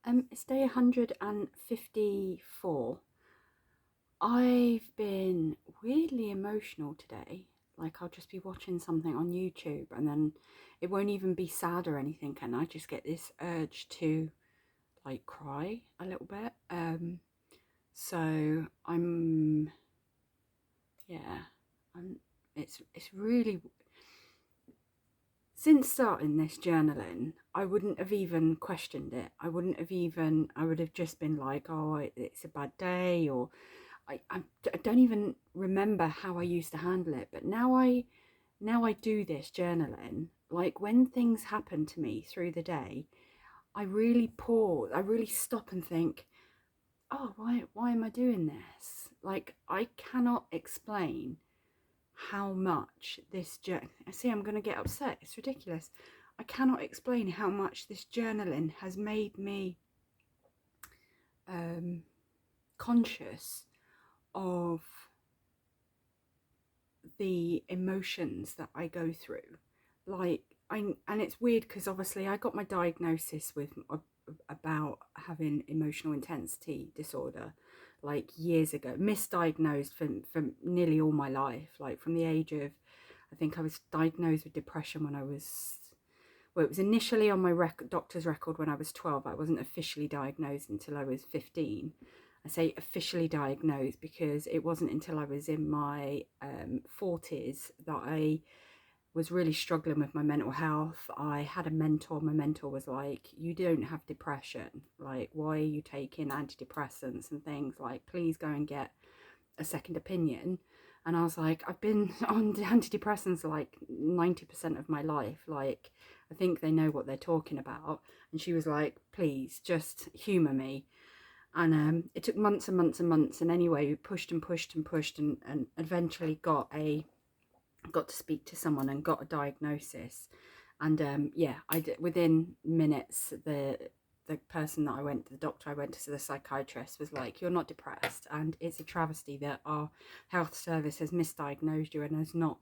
It's day 154. I've been weirdly emotional today. Like, I'll just be watching something on YouTube and then it won't even be sad or anything, and I just get this urge to like cry a little bit. So I'm yeah, I'm it's really, since starting this journaling, I wouldn't have even questioned it. I would have just been like, oh, it's a bad day, or I don't even remember how I used to handle it. But now I do this journaling. Like, when things happen to me through the day, I really pause, I really stop and think, oh, why am I doing this? Like, I cannot explain how much this I see I'm going to get upset. It's ridiculous. I cannot explain how much this journaling has made me conscious of the emotions that I go through. Like, and it's weird because obviously I got my diagnosis with about having emotional intensity disorder like years ago, misdiagnosed for nearly all my life, like from the age of, I think I was diagnosed with depression when I was, well, it was initially on my doctor's record when I was 12. I wasn't officially diagnosed until I was 15. I say officially diagnosed because it wasn't until I was in my 40s that I was really struggling with my mental health. I had a mentor. My mentor was like, you don't have depression. Like, why are you taking antidepressants and things? Like, please go and get a second opinion. And I was like, I've been on antidepressants like 90% of my life. Like, I think they know what they're talking about. And she was like, please just humor me. And it took months and months and months. And anyway, we pushed and pushed and pushed, and eventually got to speak to someone and got a diagnosis. And yeah, I did, within minutes, the person that I went to, the doctor I went to, so the psychiatrist, was like, you're not depressed, and it's a travesty that our health service has misdiagnosed you and has not,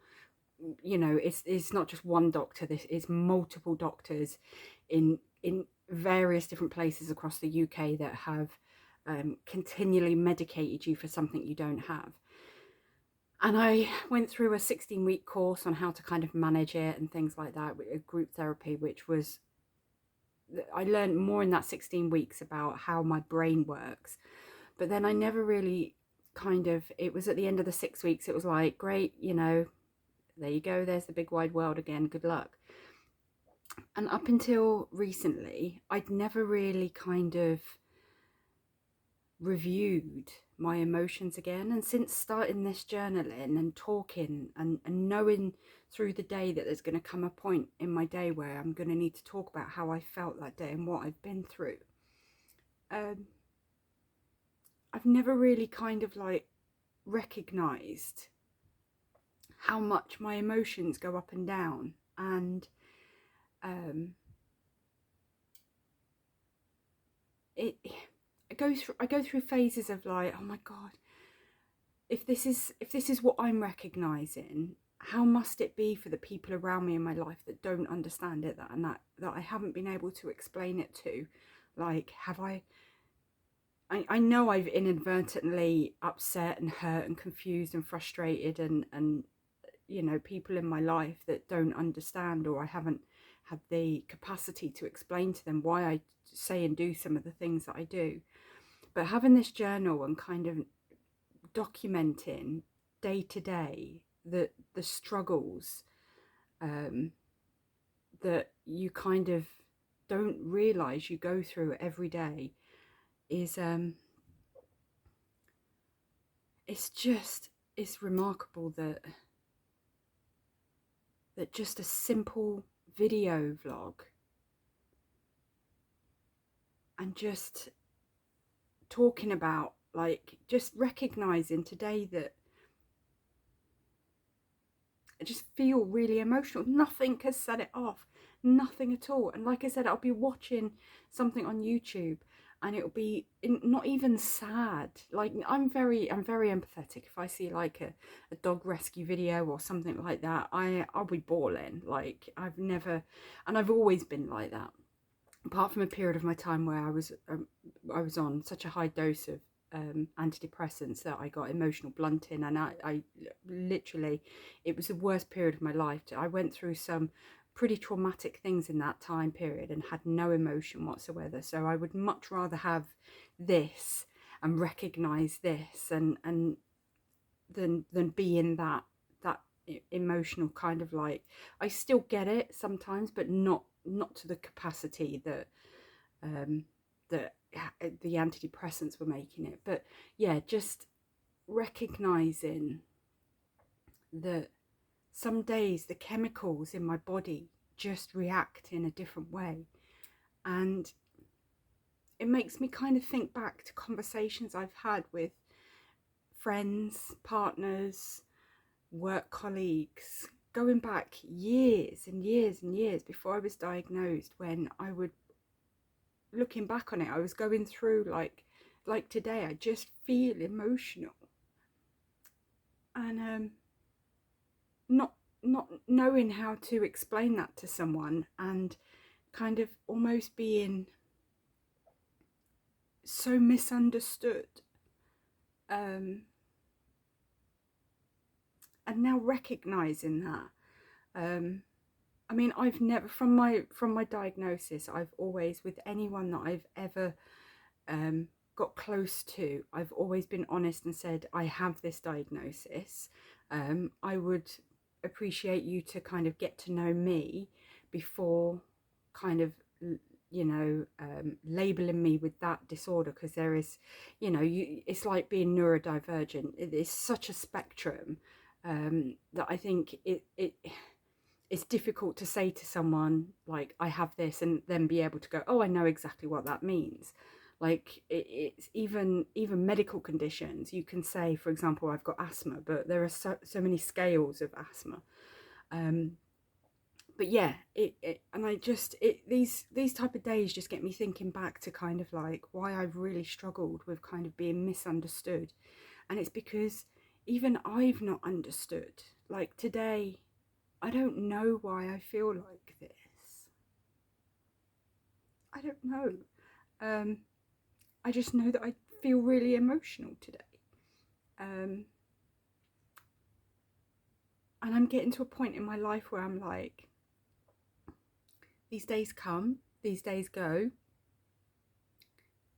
it's not just one doctor, this is multiple doctors in various different places across the UK that have continually medicated you for something you don't have. And I went through a 16-week course on how to kind of manage it and things like that, with a group therapy, which was, I learned more in that 16 weeks about how my brain works. But then I never really it was at the end of the 6 weeks, it was like, great, there you go, there's the big wide world again, good luck. And up until recently, I'd never really kind of reviewed my emotions again. And since starting this journaling and talking and knowing through the day that there's going to come a point in my day where I'm going to need to talk about how I felt that day and what I've been through, um, I've never really kind of like recognized how much my emotions go up and down. And it I go through phases of like, oh my god, if this is what I'm recognizing, how must it be for the people around me in my life that don't understand it, that I haven't been able to explain it to? Like, have I know I've inadvertently upset and hurt and confused and frustrated, and people in my life that don't understand, or I haven't had the capacity to explain to them why I say and do some of the things that I do. But having this journal and kind of documenting day to day the struggles that you kind of don't realize you go through every day is it's remarkable that just a simple video vlog and just talking about, like, just recognizing today that I just feel really emotional. Nothing has set it off, nothing at all. And like I said, I'll be watching something on YouTube and it'll be not even sad. Like, I'm very empathetic. If I see like a dog rescue video or something like that, I'll be bawling. Like, I've never, and I've always been like that. apart from a period of my time where I was on such a high dose of antidepressants that I got emotional blunting, and I literally, it was the worst period of my life. I went through some pretty traumatic things in that time period and had no emotion whatsoever. So I would much rather have this and recognize this and than be in that emotional kind of like, I still get it sometimes, but not to the capacity that that the antidepressants were making it. But yeah, just recognizing that some days the chemicals in my body just react in a different way, and it makes me kind of think back to conversations I've had with friends, partners, work colleagues, going back years and years and years before I was diagnosed, when I would, looking back on it, I was going through like today, I just feel emotional, and not knowing how to explain that to someone, and kind of almost being so misunderstood, and now recognizing that, I mean, I've never, from my diagnosis, I've always, with anyone that I've ever got close to, I've always been honest and said, I have this diagnosis. I would appreciate you to kind of get to know me before kind of, labeling me with that disorder, because there is, it's like being neurodivergent. It is such a spectrum, that I think it's difficult to say to someone like, I have this, and then be able to go, oh, I know exactly what that means. Like it's even medical conditions. You can say, for example, I've got asthma, but there are so many scales of asthma. But yeah, and I just, these type of days just get me thinking back to kind of like why I've really struggled with kind of being misunderstood. And it's because even I've not understood. Like today, I don't know why I feel like this. I don't know. I just know that I feel really emotional today. And I'm getting to a point in my life where I'm like, these days come, these days go.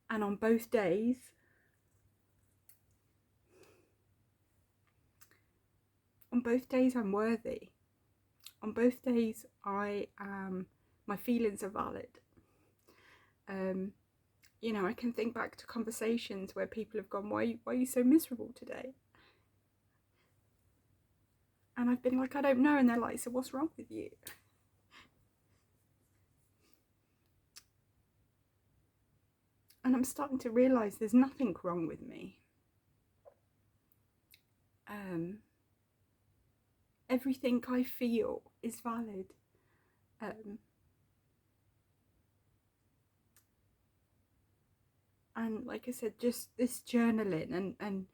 And on both days, I'm worthy. On both days, my feelings are valid. I can think back to conversations where people have gone, why are you so miserable today? And I've been like, I don't know. And they're like, so what's wrong with you? And I'm starting to realize there's nothing wrong with me. Everything I feel is valid. And like I said, just this journaling and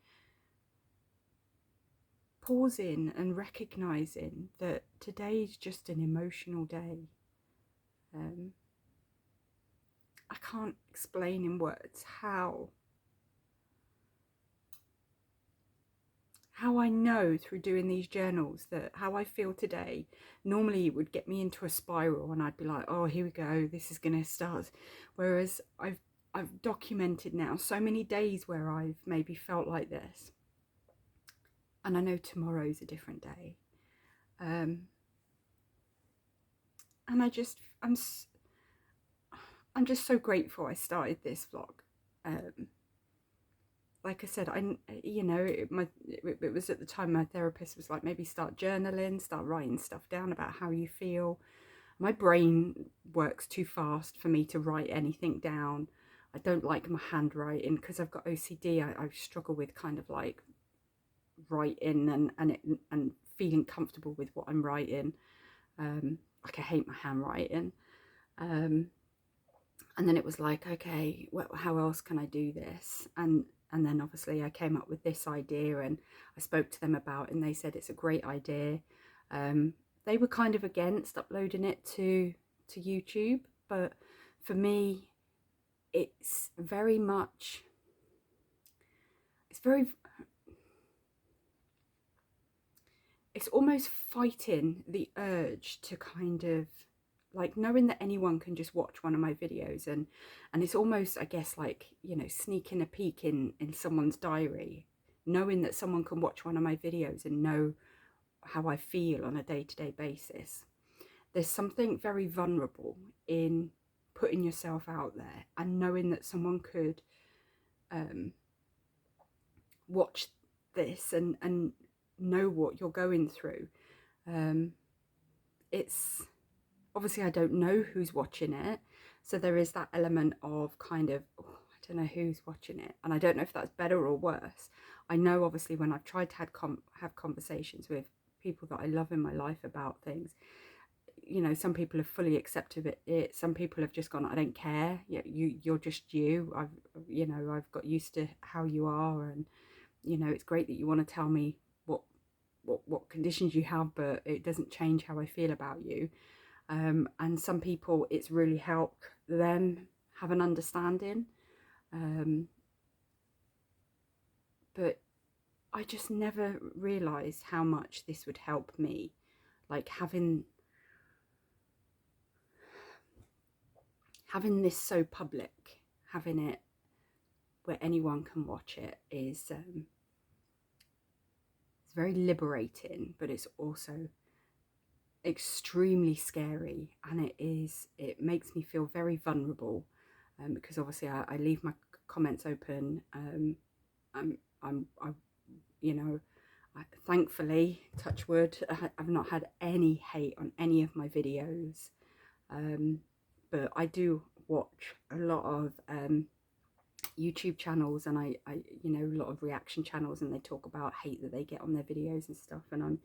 pausing and recognizing that today is just an emotional day. I can't explain in words how I know through doing these journals that how I feel today normally it would get me into a spiral, and I'd be like, oh, here we go, this is gonna start. Whereas I've documented now so many days where I've maybe felt like this, and I know tomorrow's a different day. And I'm just so grateful I started this vlog. Like I said, it was at the time my therapist was like, maybe start journaling, start writing stuff down about how you feel. My brain works too fast for me to write anything down. I don't like my handwriting because I've got OCD. I struggle with kind of like writing and feeling comfortable with what I'm writing. Like I hate my handwriting. And then it was like, okay, well, how else can I do this? And then obviously I came up with this idea, and I spoke to them about it, and they said it's a great idea. They were kind of against uploading it to YouTube, but for me, it's very much, it's almost fighting the urge to kind of, like, knowing that anyone can just watch one of my videos, and it's almost, I guess, like, you know, sneaking a peek in someone's diary, knowing that someone can watch one of my videos and know how I feel on a day-to-day basis. There's something very vulnerable in putting yourself out there and knowing that someone could watch this and know what you're going through. It's obviously, I don't know who's watching it, so there is that element of kind of, oh, I don't know who's watching it, and I don't know if that's better or worse. I know, obviously, when I've tried to have conversations with people that I love in my life about things, you know, some people have fully accepted it. Some people have just gone, I don't care. You're just you. I've got used to how you are, and you know, it's great that you want to tell me what conditions you have, but it doesn't change how I feel about you. And some people, it's really helped them have an understanding. But I just never realised how much this would help me. Like, having this so public, having it where anyone can watch it, is it's very liberating, but it's also extremely scary, and it makes me feel very vulnerable, because obviously I leave my comments open. I you know, thankfully, touch wood, I've not had any hate on any of my videos, but I do watch a lot of YouTube channels, and I you know, a lot of reaction channels, and they talk about hate that they get on their videos and stuff, and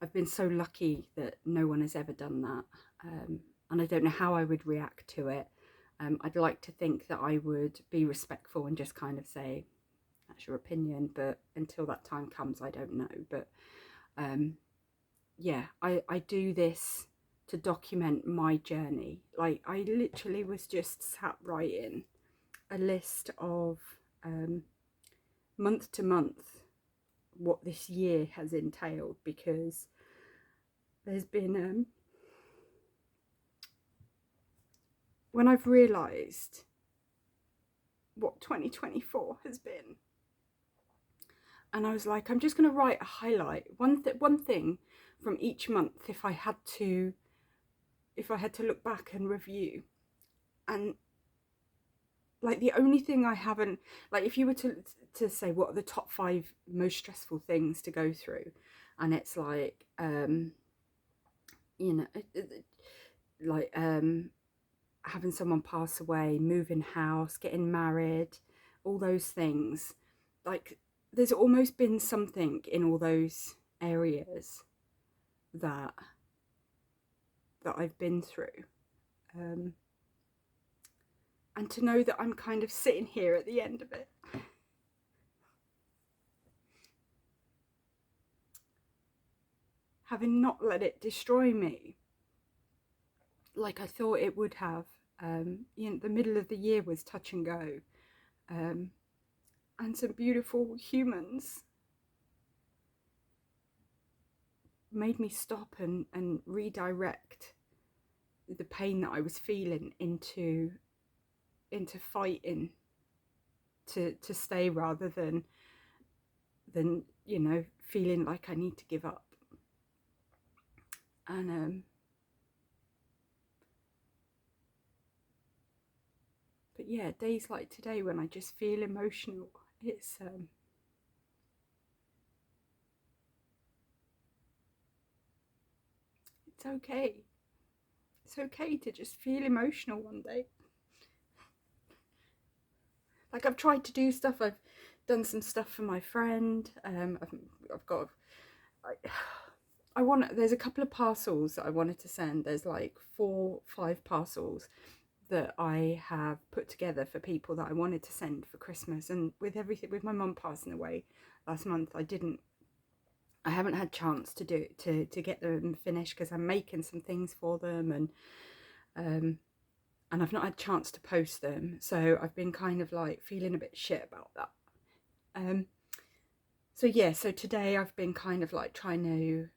I've been so lucky that no one has ever done that, and I don't know how I would react to it. I'd like to think that I would be respectful and just kind of say, that's your opinion, but until that time comes, I don't know. But yeah, I do this to document my journey. Like, I literally was just sat writing a list of month to month what this year has entailed, because there's been when I've realised what 2024 has been, and I was like, I'm just going to write a highlight, one thing from each month, if I had to look back and review. And like, the only thing I haven't, like, if you were to say what are the top 5 most stressful things to go through, and it's like, you know, like having someone pass away, moving house, getting married, all those things, like, there's almost been something in all those areas that I've been through. And to know that I'm kind of sitting here at the end of it, having not let it destroy me like I thought it would have. You know, the middle of the year was touch and go, and some beautiful humans made me stop and redirect the pain that I was feeling into fighting to stay, rather than you know, feeling like I need to give up. And but yeah, days like today when I just feel emotional, it's okay. It's okay to just feel emotional one day. Like, I've tried to do stuff. I've done some stuff for my friend. I've got. I want. There's a couple of parcels that I wanted to send. There's like 5 parcels that I have put together for people that I wanted to send for Christmas. And with everything, with my mum passing away last month, I haven't had chance to do to get them finished, because I'm making some things for them, and and I've not had a chance to post them, so I've been kind of like feeling a bit shit about that. So yeah, so today I've been kind of like trying to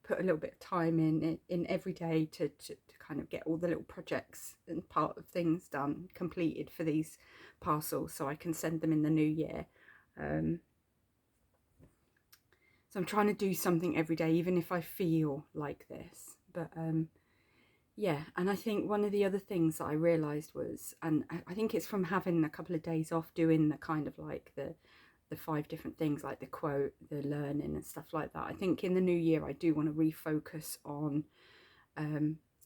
put a little bit of time in every day to kind of get all the little projects and part of things done, completed for these parcels, so I can send them in the new year. So I'm trying to do something every day, even if I feel like this. But yeah, and I think one of the other things that I realised was, and I think it's from having a couple of days off doing the kind of like the 5 different things, like the quote, the learning and stuff like that. I think in the new year I do want to refocus on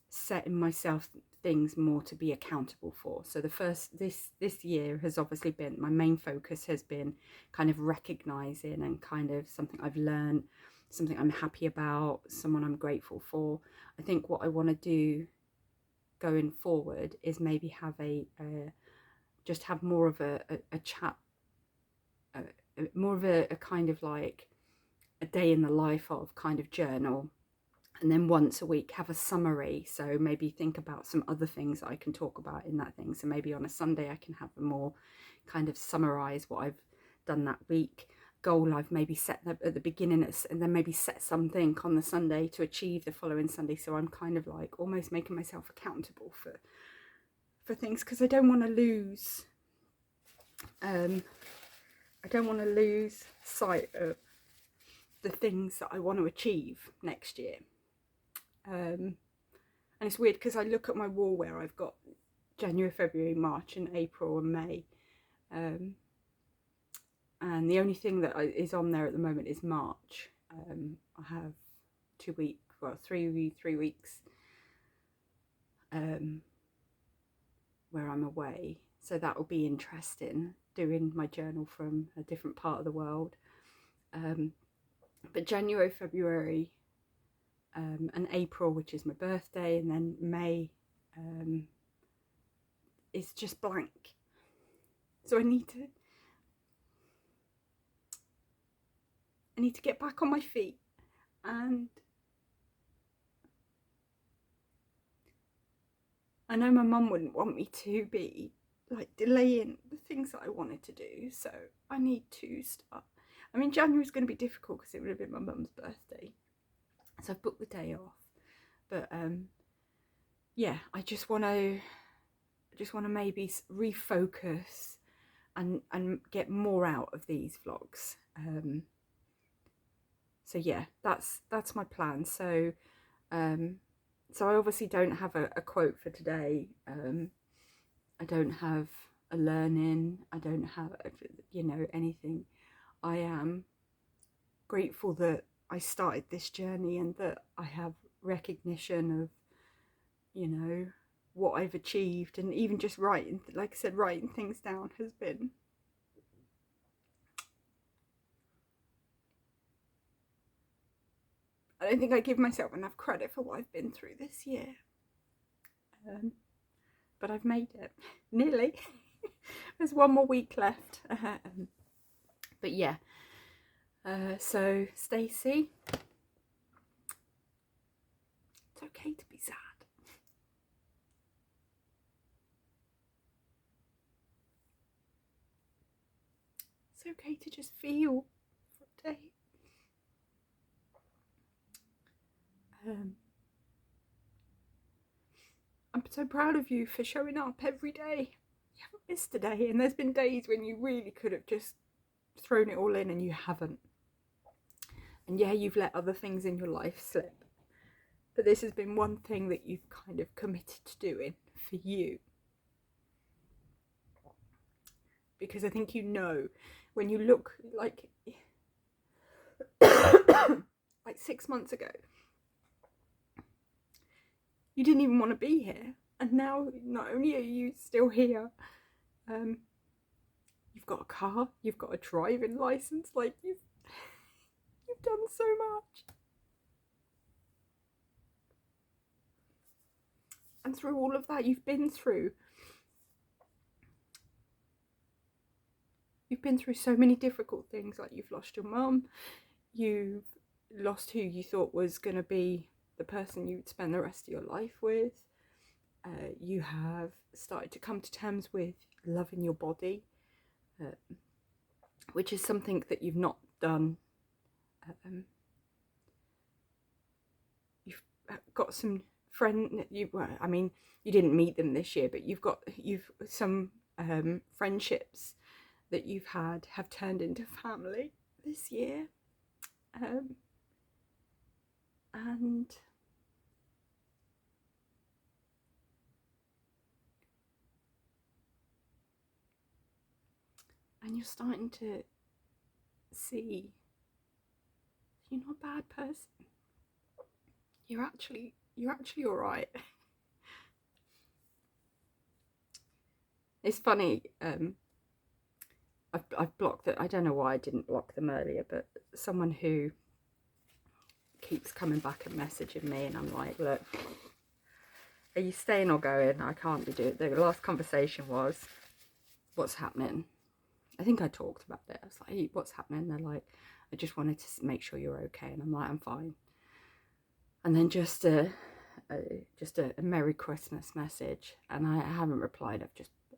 setting myself things more to be accountable for. So the first this year has obviously been, my main focus has been kind of recognizing and kind of something I've learned, something I'm happy about, someone I'm grateful for. I think what I want to do going forward is maybe have just have more of a chat, more of a kind of like a day in the life of kind of journal, and then once a week have a summary. So maybe think about some other things that I can talk about in that thing. So maybe on a Sunday I can have a more kind of summarize what I've done that week, goal I've maybe set at the beginning, and then maybe set something on the Sunday to achieve the following Sunday. So I'm kind of like almost making myself accountable for things, because I don't want to lose sight of the things that I want to achieve next year. And it's weird because I look at my wall where I've got January, February, March and April and May, and the only thing that is on there at the moment is March. I have 3 weeks where I'm away, so that will be interesting, doing my journal from a different part of the world. But January, February and April, which is my birthday, and then May is just blank. So I need to get back on my feet, and I know my mum wouldn't want me to be like delaying the things that I wanted to do, so I need to start. I mean, January's going to be difficult because it would have been my mum's birthday, so I've booked the day off. But yeah, I just want to maybe refocus and get more out of these vlogs. So yeah, that's my plan. So so I obviously don't have a quote for today. I don't have a learning. I don't have, anything. I am grateful that I started this journey and that I have recognition of, what I've achieved, and even just writing, like I said, writing things down has been I don't think I give myself enough credit for what I've been through this year. But I've made it, nearly. There's one more week left. But yeah, so Stacey, it's okay to be sad. It's okay to just feel for a day. I'm so proud of you for showing up every day. You haven't missed a day, and there's been days when you really could have just thrown it all in and you haven't. And yeah, you've let other things in your life slip, but this has been one thing that you've kind of committed to doing for you. Because I think when you look like 6 months ago, you didn't even want to be here, and now not only are you still here, you've got a car, you've got a driving license, like you've done so much. And through all of that, you've been through so many difficult things. Like, you've lost your mum, you've lost who you thought was going to be the person you'd spend the rest of your life with. You have started to come to terms with loving your body, which is something that you've not done. You've got some I mean, you didn't meet them this year, but you've some friendships that you've had have turned into family this year, and you're starting to see you're not a bad person. You're actually all right. It's funny. I've blocked it. I don't know why I didn't block them earlier, but someone who keeps coming back and messaging me, and I'm like, look, are you staying or going? I can't be doing it. The last conversation was, what's happening? I think I talked about it. I was like, hey, what's happening? They're like, I just wanted to make sure you're okay. And I'm like, I'm fine. And then just a Merry Christmas message. And I haven't replied.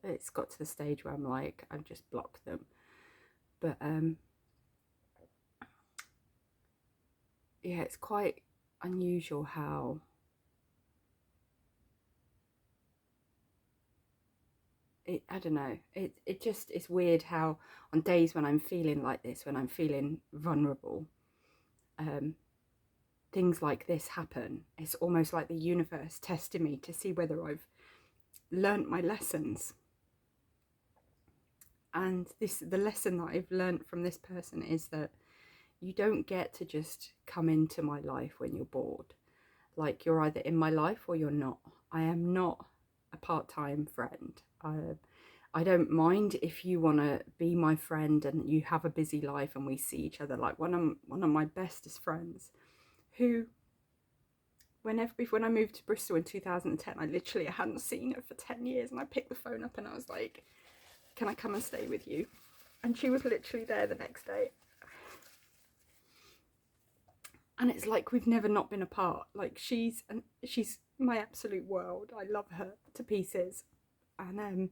It's got to the stage where I'm like, I've just blocked them. But, yeah, it's quite unusual how I don't know, it's weird how on days when I'm feeling like this, when I'm feeling vulnerable, things like this happen. It's almost like the universe testing me to see whether I've learnt my lessons. And the lesson that I've learnt from this person is that you don't get to just come into my life when you're bored. Like, you're either in my life or you're not. I am not a part-time friend. I don't mind if you want to be my friend and you have a busy life and we see each other. Like one of my bestest friends, who when I moved to Bristol in 2010, I hadn't seen her for 10 years, and I picked the phone up and I was like, can I come and stay with you? And she was literally there the next day. And it's like we've never not been apart. Like, she's my absolute world. I love her to pieces. And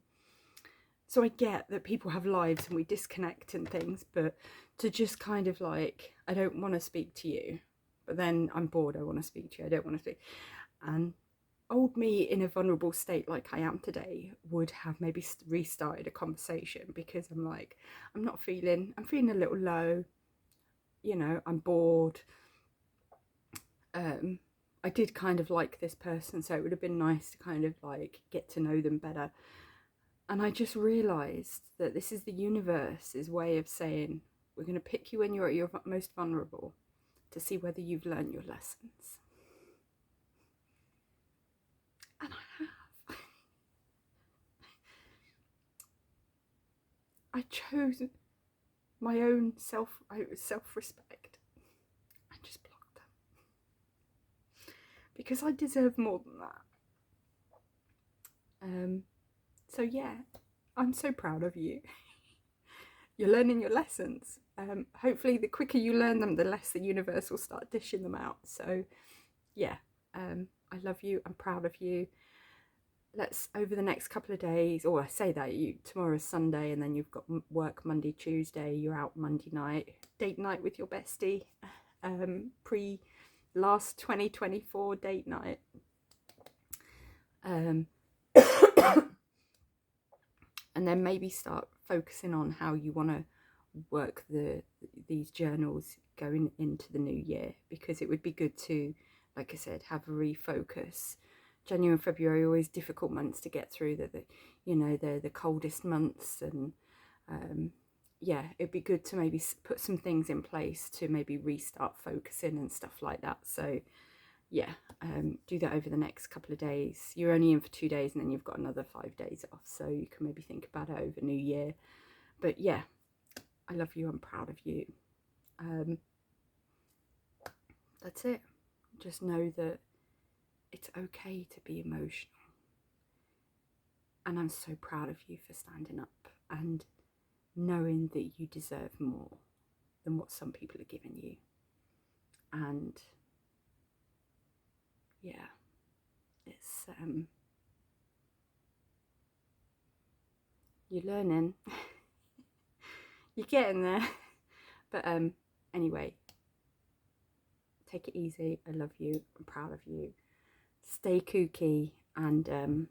so I get that people have lives and we disconnect and things, but to just kind of like, I don't want to speak to you, but then I'm bored, I want to speak to you, I don't want to speak. And old me in a vulnerable state like I am today would have maybe restarted a conversation, because I'm like, I'm feeling a little low, you know, I'm bored. I did kind of like this person, so it would have been nice to kind of like get to know them better. And I just realised that this is the universe's way of saying, we're going to pick you when you're at your most vulnerable to see whether you've learned your lessons. And I have. I chose my own self-respect and just blocked them. Because I deserve more than that. So yeah, I'm so proud of you. You're learning your lessons. Hopefully the quicker you learn them, the less the universe will start dishing them out. So yeah, I love you. I'm proud of you. Let's, over the next couple of days, or I say that, tomorrow's Sunday, and then you've got work Monday, Tuesday, you're out Monday night, date night with your bestie, last 2024 date night. And then maybe start focusing on how you want to work these journals going into the new year, because it would be good to, like I said, have a refocus. January and February are always difficult months to get through. They're the coldest months, and yeah, it'd be good to maybe put some things in place to maybe restart focusing and stuff like that. So yeah, do that over the next couple of days. You're only in for 2 days, and then you've got another 5 days off, so you can maybe think about it over New Year. But yeah, I love you, I'm proud of you. That's it. Just know that it's okay to be emotional, and I'm so proud of you for standing up and knowing that you deserve more than what some people are giving you. And yeah, it's You're learning. You're getting there. But anyway, take it easy. I love you. I'm proud of you. Stay kooky, and